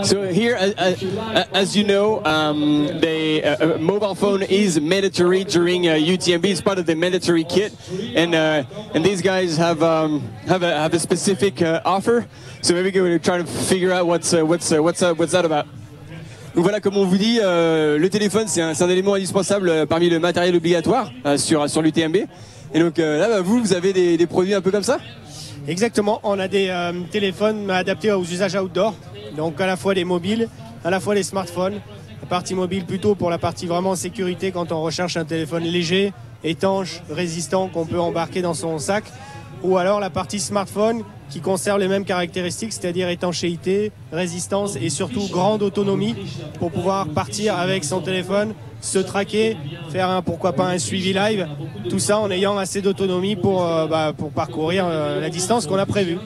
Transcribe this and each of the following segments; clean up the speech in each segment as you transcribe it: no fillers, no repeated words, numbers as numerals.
So here, as you know, the mobile phone is mandatory during UTMB. It's part of the mandatory kit, and these guys have a specific offer. So maybe we're trying to figure out what's that about. Donc voilà, comme on vous dit, le téléphone c'est un élément indispensable parmi le matériel obligatoire sur l'UTMB. Et donc là, vous avez des produits un peu comme ça? Exactement, on a des téléphones adaptés aux usages outdoor, donc à la fois des mobiles, à la fois des smartphones. La partie mobile plutôt pour la partie vraiment sécurité quand on recherche un téléphone léger, étanche, résistant qu'on peut embarquer dans son sac. Ou alors la partie smartphone qui conserve les mêmes caractéristiques, c'est-à-dire étanchéité, résistance et surtout grande autonomie pour pouvoir partir avec son téléphone, se traquer, faire pourquoi pas un suivi live, tout ça en ayant assez d'autonomie pour parcourir la distance qu'on a prévue.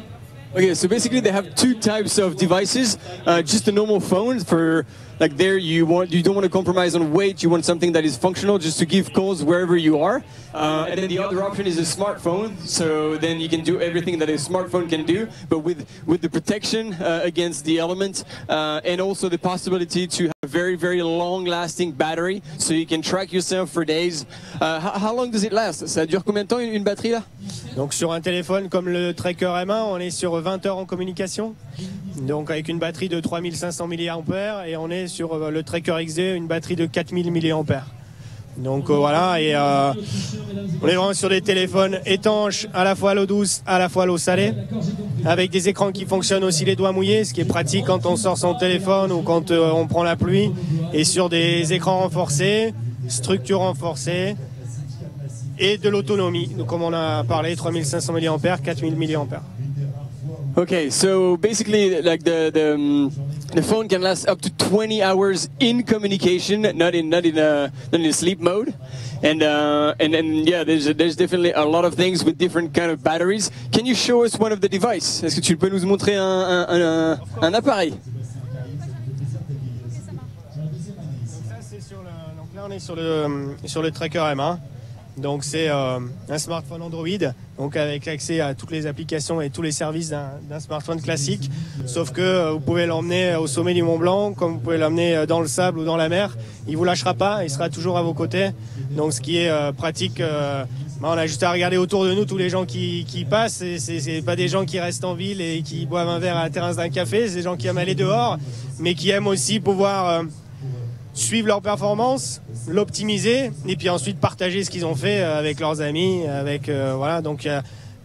Okay, so basically they have two types of devices. Just a normal phone for like there you don't want to compromise on weight. You want something that is functional just to give calls wherever you are. And then the other option is a smartphone. So then you can do everything that a smartphone can do, but with the protection against the element and also the possibility to have a very long-lasting battery, so you can track yourself for days. How long does it last? Ça dure combien de temps une batterie là? Donc sur un téléphone comme le Tracker M1, on est sur 20 heures en communication, donc avec une batterie de 3500 mAh, et on est sur le Tracker XD, une batterie de 4000 mAh. Donc voilà, et on est vraiment sur des téléphones étanches, à la fois à l'eau douce, à la fois à l'eau salée, avec des écrans qui fonctionnent aussi les doigts mouillés, ce qui est pratique quand on sort son téléphone ou quand on prend la pluie, et sur des écrans renforcés, structures renforcées, et de l'autonomie, donc comme on a parlé, 3500 mAh, 4000 mAh. Okay, so basically, like the phone can last up to 20 hours in communication, not in sleep mode, and yeah, there's definitely a lot of things with different kind of batteries. Can you show us one of the devices? Est-ce que tu peux nous montrer un appareil? Donc là, on est sur le Tracker M1. Donc c'est un smartphone Android, donc avec accès à toutes les applications et tous les services d'un smartphone classique, sauf que vous pouvez l'emmener au sommet du Mont Blanc, comme vous pouvez l'emmener dans le sable ou dans la mer, il vous lâchera pas, il sera toujours à vos côtés. Donc ce qui est pratique, on a juste à regarder autour de nous tous les gens qui passent, c'est pas des gens qui restent en ville et qui boivent un verre à la terrasse d'un café, c'est des gens qui aiment aller dehors, mais qui aiment aussi pouvoir suivre leur performance, l'optimiser et puis ensuite partager ce qu'ils ont fait avec leurs amis, avec voilà, donc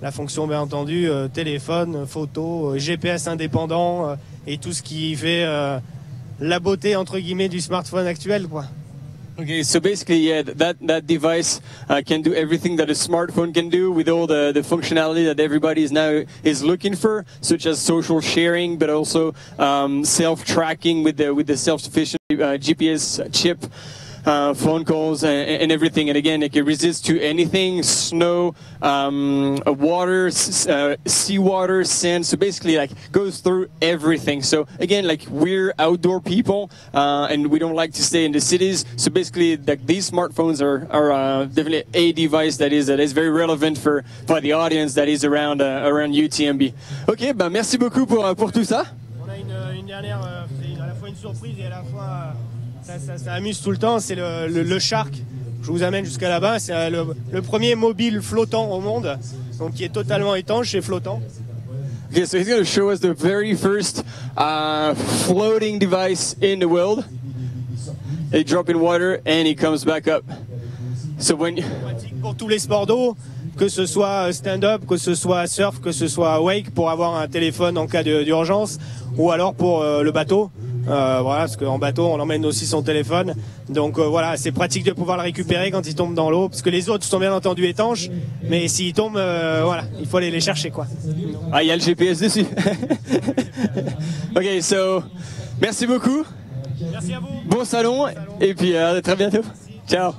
la fonction bien entendu téléphone, photo, GPS indépendant et tout ce qui fait la beauté entre guillemets du smartphone actuel, quoi. Okay, so basically, yeah, that device can do everything that a smartphone can do with all the functionality that everybody is looking for, such as social sharing, but also self-tracking with the self-sufficient GPS chip. Phone calls and everything, and again it can resist to anything, snow, water, seawater, sand, so basically like goes through everything. So again, like we're outdoor people and we don't like to stay in the cities, so basically like these smartphones are definitely a device that is very relevant for the audience that is around UTMB. Ok, ben merci beaucoup pour tout ça. On a une dernière, c'est à la fois une surprise et à la fois ça amuse tout le temps, c'est le Shark. Je vous amène jusqu'à là-bas, c'est le premier mobile flottant au monde, donc qui est totalement étanche et flottant. Okay, so he's going to show us the very first floating device in the world. They drop in water and he comes back up. So when pour tous les sports d'eau, que ce soit stand-up, que ce soit surf, que ce soit wake, pour avoir un téléphone en cas d'urgence, ou alors pour le bateau. Voilà, parce qu'en bateau on emmène aussi son téléphone, donc voilà, c'est pratique de pouvoir le récupérer quand il tombe dans l'eau, parce que les autres sont bien entendu étanches, mais s'ils tombent, voilà, il faut aller les chercher, quoi. Ah, il y a le GPS dessus. Ok, so merci beaucoup. Merci à vous. Bon salon, et puis à très bientôt. Ciao.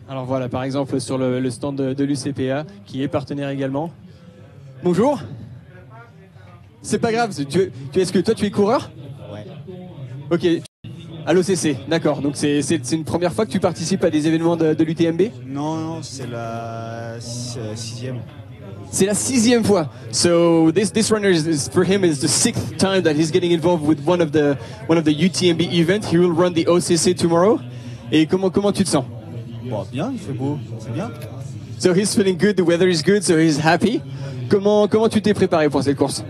Alors voilà, par exemple sur le stand de l'UCPA, qui est partenaire également. Bonjour. C'est pas grave, est-ce que toi tu es coureur? Ok, à l'OCC, d'accord. Donc c'est une première fois que tu participes à des événements de l'UTMB? Non, c'est la 6e. C'est la 6e fois. So this runner is for him is the 6th time that he's getting involved with one of the UTMB events. He will run the OCC tomorrow. Et comment tu te sens? Bon, bien, il fait beau, c'est bien. So he's feeling good. The weather is good, so he's happy. Comment tu t'es préparé pour cette course?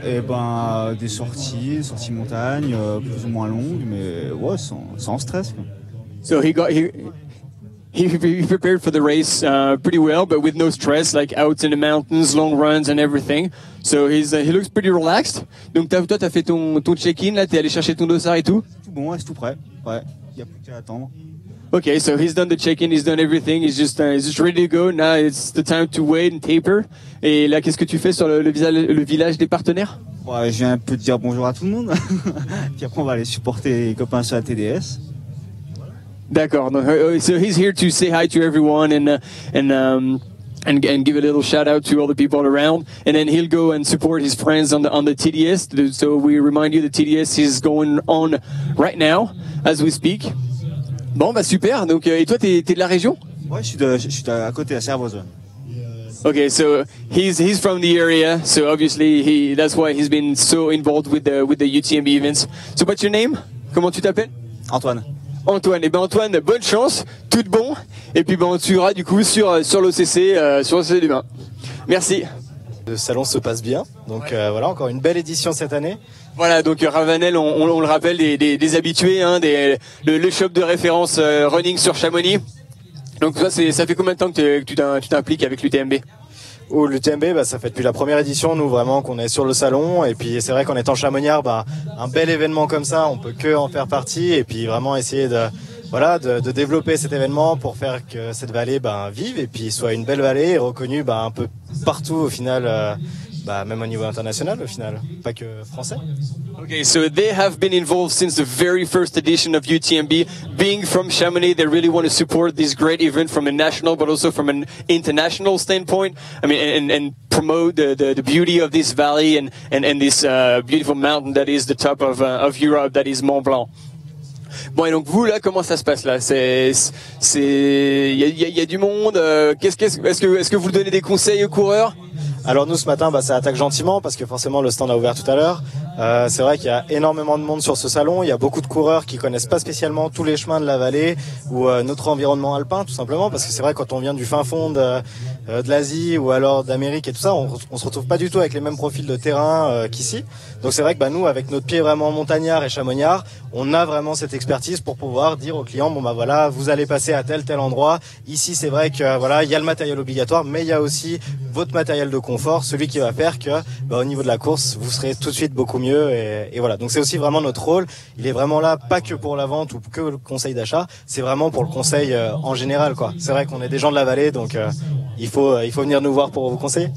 Et ben des sorties montagne, plus ou moins longues, mais ouais, sans stress, quoi. So he prepared for the race pretty well, but with no stress, like out in the mountains, long runs and everything. So he looks pretty relaxed. Donc toi, t'as fait ton check-in, là, t'es allé chercher ton dossard et tout? Tout bon, ouais, c'est tout prêt. Ouais, il n'y a plus qu'à attendre. Okay, so he's done the check-in, he's done everything, he's just ready to go. Now it's the time to wait and taper. Et là, qu'est-ce que tu fais sur le village des partenaires? Ouais, je viens un peu de dire bonjour à tout le monde. Puis après, on va aller supporter les copains sur la TDS. D'accord. So he's here to say hi to everyone and give a little shout out to all the people around, and then he'll go and support his friends on the TDS. So we remind you the TDS is going on right now as we speak. Bon, bah super. Donc, et toi, t'es de la région? Ouais, je suis à côté, à Servoz. Okay, so he's from the area, so obviously that's why he's been so involved with the UTMB events. So what's your name? Comment tu t'appelles? Antoine. Antoine. Et ben Antoine, bonne chance, tout bon. Et puis ben on suivra du coup sur l'OCC, sur l'OCC demain. Merci. Le salon se passe bien, donc voilà, encore une belle édition cette année. Voilà, donc Ravenel, on le rappelle, des habitués, hein, le shop de référence running sur Chamonix. Donc toi, ça fait combien de temps que tu t'impliques avec l'UTMB? L'UTMB, bah, ça fait depuis la première édition, nous vraiment, qu'on est sur le salon. Et puis c'est vrai qu'en étant chamonniard, bah, un bel événement comme ça, on peut que en faire partie. Et puis vraiment essayer de développer cet événement pour faire que cette vallée vive et puis soit une belle vallée et reconnue un peu partout au final. Même au niveau international, au final, pas que français. Okay, so they have been involved since the very first edition of UTMB. Being from Chamonix, they really want to support this great event from a national, but also from an international standpoint. I mean, and promote the beauty of this valley and this beautiful mountain that is the top of Europe, that is Mont Blanc. Bon, et donc vous là, comment ça se passe là? Il y a du monde. Est-ce que vous donnez des conseils aux coureurs? Alors nous ce matin, ça attaque gentiment parce que forcément le stand a ouvert tout à l'heure. C'est vrai qu'il y a énormément de monde sur ce salon. Il y a beaucoup de coureurs qui connaissent pas spécialement tous les chemins de la vallée ou notre environnement alpin, tout simplement, parce que c'est vrai quand on vient du fin fond de l'Asie ou alors d'Amérique et tout ça, on se retrouve pas du tout avec les mêmes profils de terrain qu'ici. Donc c'est vrai que nous, avec notre pied vraiment montagnard et chamonniard, on a vraiment cette expertise pour pouvoir dire aux clients voilà, vous allez passer à tel endroit. Ici c'est vrai que voilà, il y a le matériel obligatoire, mais il y a aussi votre matériel de confort, celui qui va faire que au niveau de la course, vous serez tout de suite beaucoup mieux et voilà. Donc c'est aussi vraiment notre rôle. Il est vraiment là pas que pour la vente ou que le conseil d'achat, c'est vraiment pour le conseil en général quoi. C'est vrai qu'on est des gens de la vallée, donc il faut venir nous voir pour vous conseiller.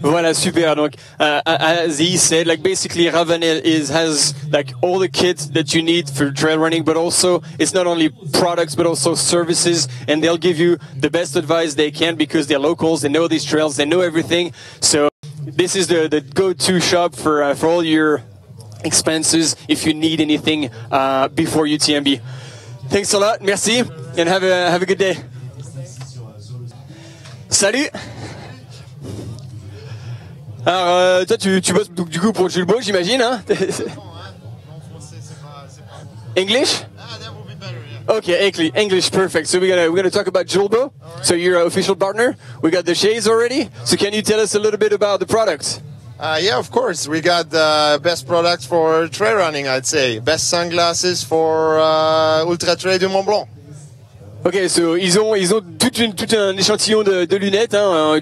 Voilà, super. Donc, as he said, like basically Ravenel has like all the kit that you need for trail running, but also it's not only products but also services, and they'll give you the best advice they can because they're locals, they know these trails, they know everything. So this is the go-to shop for all your expenses if you need anything before UTMB. Thanks a lot, merci, and have a good day. Salut. Alors, toi, tu bosses donc, du coup pour Julbo, j'imagine, hein? English? That would be better, yeah. Okay, English, perfect. So we're gonna talk about Julbo. Right. So you're an official partner. We got the shades already. So can you tell us a little bit about the products? Yeah, of course. We got the best products for trail running, I'd say. Best sunglasses for Ultra Trail du Mont Blanc. Ok, so ils ont tout un échantillon de lunettes. Hein,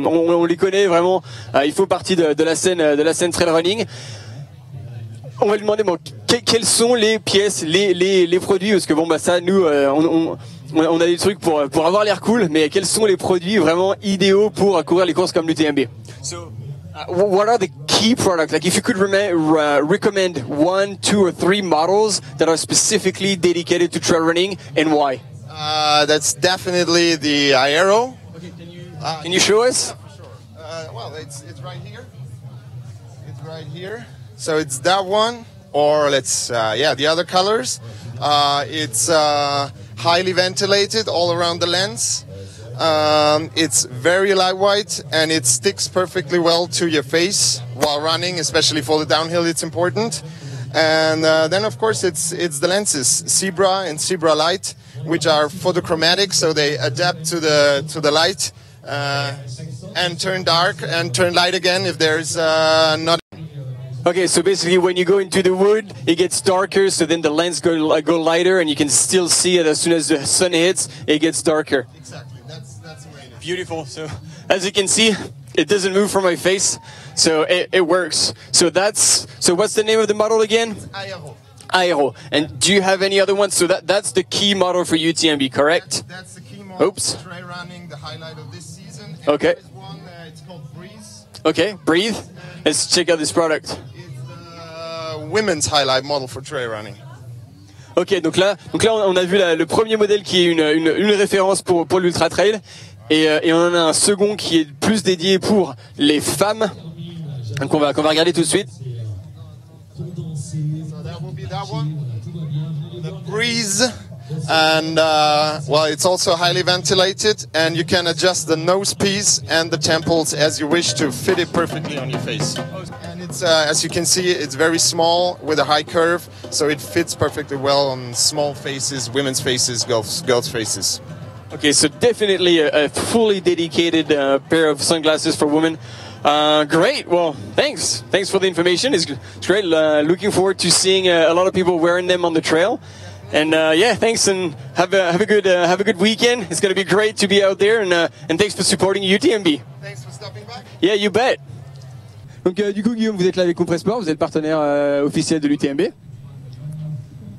on les connaît vraiment. Ils font partie de la scène trail running. On va lui demander quelles sont les pièces, les produits, parce que ça nous on a des trucs pour avoir l'air cool, mais quels sont les produits vraiment idéaux pour courir les courses comme l'UTMB? So, what are the key products? Like if you could recommend 1, 2 or 3 models that are specifically dedicated to trail running, and why? That's definitely the Aero. Okay, can you show us? Yeah, for sure. Well, it's right here. It's right here. So it's that one, or the other colors. It's highly ventilated all around the lens. It's very lightweight and it sticks perfectly well to your face while running, especially for the downhill. It's important. And then, of course, it's the lenses, Zebra and Zebra Light, which are photochromatic, so they adapt to the light and turn dark and turn light again if there's not. Okay, so basically when you go into the wood, it gets darker, so then the lens go lighter, and you can still see it as soon as the sun hits, it gets darker. Exactly, that's amazing. Beautiful. So as you can see, it doesn't move from my face, so it works. So what's the name of the model again? Aero. Aero. And do you have any other ones? So that's the key model for UTMB, correct? That's the key model. Oops. For trail running, the highlight of this season. And Okay. there is one, it's called Breeze. Okay, breathe. Let's check out this product. It's the women's highlight model for trail running. Ok, donc là on a vu le premier modèle qui est une référence pour l'ultra trail, et on en a un second qui est plus dédié pour les femmes. Donc qu'on va regarder tout de suite. So that will be that one. The Breeze. And well, it's also highly ventilated, and you can adjust the nose piece and the temples as you wish to fit it perfectly on your face. And it's as you can see, it's very small with a high curve, so it fits perfectly well on small faces, women's faces, girls' faces. Okay, so definitely a fully dedicated pair of sunglasses for women. Great. Well, thanks for the information. It's great. Looking forward to seeing a lot of people wearing them on the trail. And yeah, thanks, and have a good weekend. It's going to be great to be out there, and thanks for supporting UTMB. Thanks for stopping by. Yeah, you bet. Donc du coup, Guillaume, vous êtes là avec Compressport, vous êtes partenaire officiel de l'UTMB.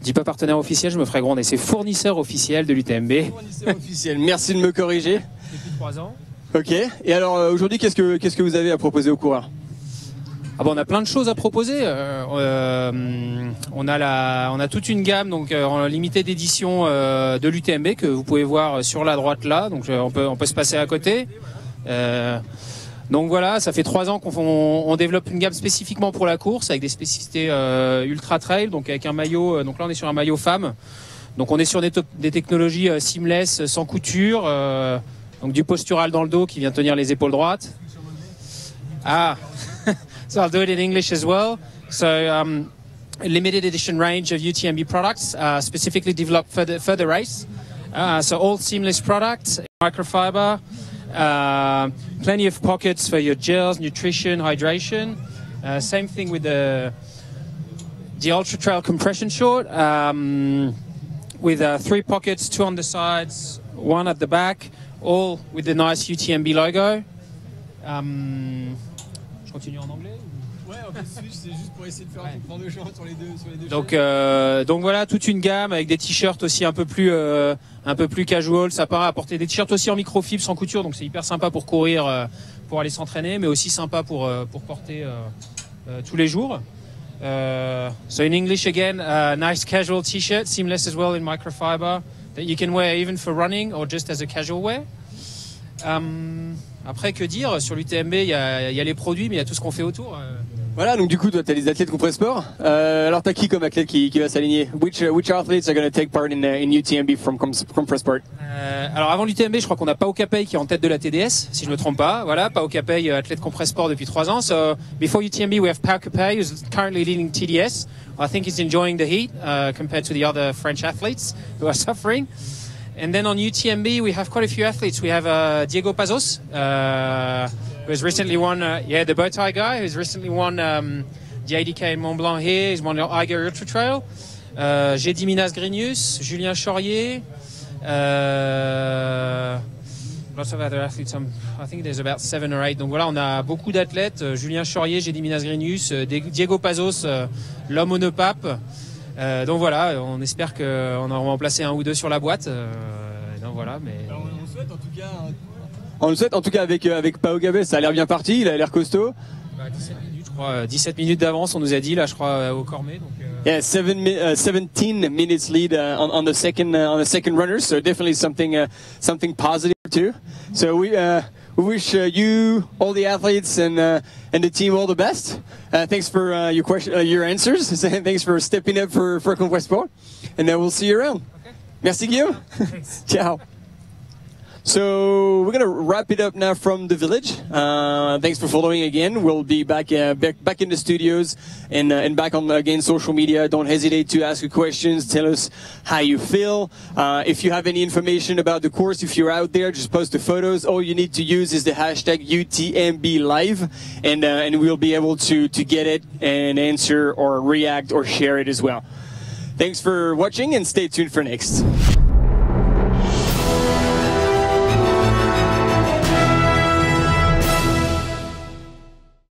Je dis pas partenaire officiel, je me ferai gronder. C'est fournisseur officiel de l'UTMB. Fournisseur officiel. Merci de me corriger. Depuis 3 ans. Ok. Et alors aujourd'hui, qu'est-ce que vous avez à proposer aux coureurs? Ah bon, on a plein de choses à proposer. On a toute une gamme donc en limitée d'édition de l'UTMB que vous pouvez voir sur la droite là. Donc on peut se passer à côté. Donc voilà, ça fait 3 ans qu'on développe une gamme spécifiquement pour la course avec des spécificités ultra trail. Donc avec un maillot. Donc là on est sur un maillot femme. Donc on est sur des technologies seamless, sans couture. Donc du postural dans le dos qui vient tenir les épaules droites. Ah. So I'll do it in English as well. So a limited edition range of UTMB products specifically developed for the race. So all seamless products, microfiber, plenty of pockets for your gels, nutrition, hydration. Same thing with the Ultra Trail compression short with 3 pockets, 2 on the sides, 1 at the back, all with the nice UTMB logo. Je continue en anglais? Ouais, en fait, c'est juste pour essayer de faire comprendre le champ sur les deux. Donc voilà, toute une gamme avec des t-shirts aussi un peu plus casual. Ça paraît apporter des t-shirts aussi en microfibre sans couture, donc c'est hyper sympa pour courir, pour aller s'entraîner, mais aussi sympa pour porter tous les jours. So in English again, nice casual t-shirt, seamless as well in microfiber that you can wear even for running or just as a casual wear. Après, que dire? Sur l'UTMB, il y a les produits, mais il y a tout ce qu'on fait autour. Voilà, donc du coup, toi, tu as les athlètes Compressport. Alors, tu as qui comme athlète qui va s'aligner? Which athletes are going to take part in UTMB from Compressport? Alors, avant l'UTMB, je crois qu'on a Pao Capey qui est en tête de la TDS, si je ne me trompe pas. Voilà, Pao Capey, athlète Compressport depuis 3 ans. So, before UTMB, we have Pao Capey, who's currently leading TDS. I think he's enjoying the heat compared to the other French athletes who are suffering. And then on UTMB, we have quite a few athletes. We have Diego Pazos, who has recently won, the bow tie guy, who's recently won the ADK in Mont Blanc here. He's won the Eiger Ultra Trail. J'ai Minas Grenius, Julien Chaurier. Lots of other athletes. I think there's about 7 or 8. Donc voilà, on a beaucoup d'athlètes. Julien Chaurier, J'ai Minas Grenius, Diego Pazos, l'homme au nœud pape. Donc voilà, on espère qu'on aura remplacé 1 ou 2 sur la boîte. Donc voilà, mais... Alors, on le souhaite en tout cas. On le souhaite en tout cas avec Pao Capey, ça a l'air bien parti, il a l'air costaud. 17 minutes, je crois. 17 minutes d'avance, on nous a dit, là, je crois, au Cormet. Donc, Yeah, 17 minutes lead on the second runner, so definitely something positive too. So we wish you, all the athletes, and the team all the best. Thanks for your answers. Thanks for stepping up for Compressport, and we'll see you around. Okay. Merci Guillaume. Ciao. So we're gonna wrap it up now from the village. Thanks for following again. We'll be back back in the studios and back on again social media. Don't hesitate to ask questions. Tell us how you feel. If you have any information about the course, if you're out there, just post the photos. All you need to use is the hashtag UTMBLive, and we'll be able to get it and answer or react or share it as well. Thanks for watching and stay tuned for next.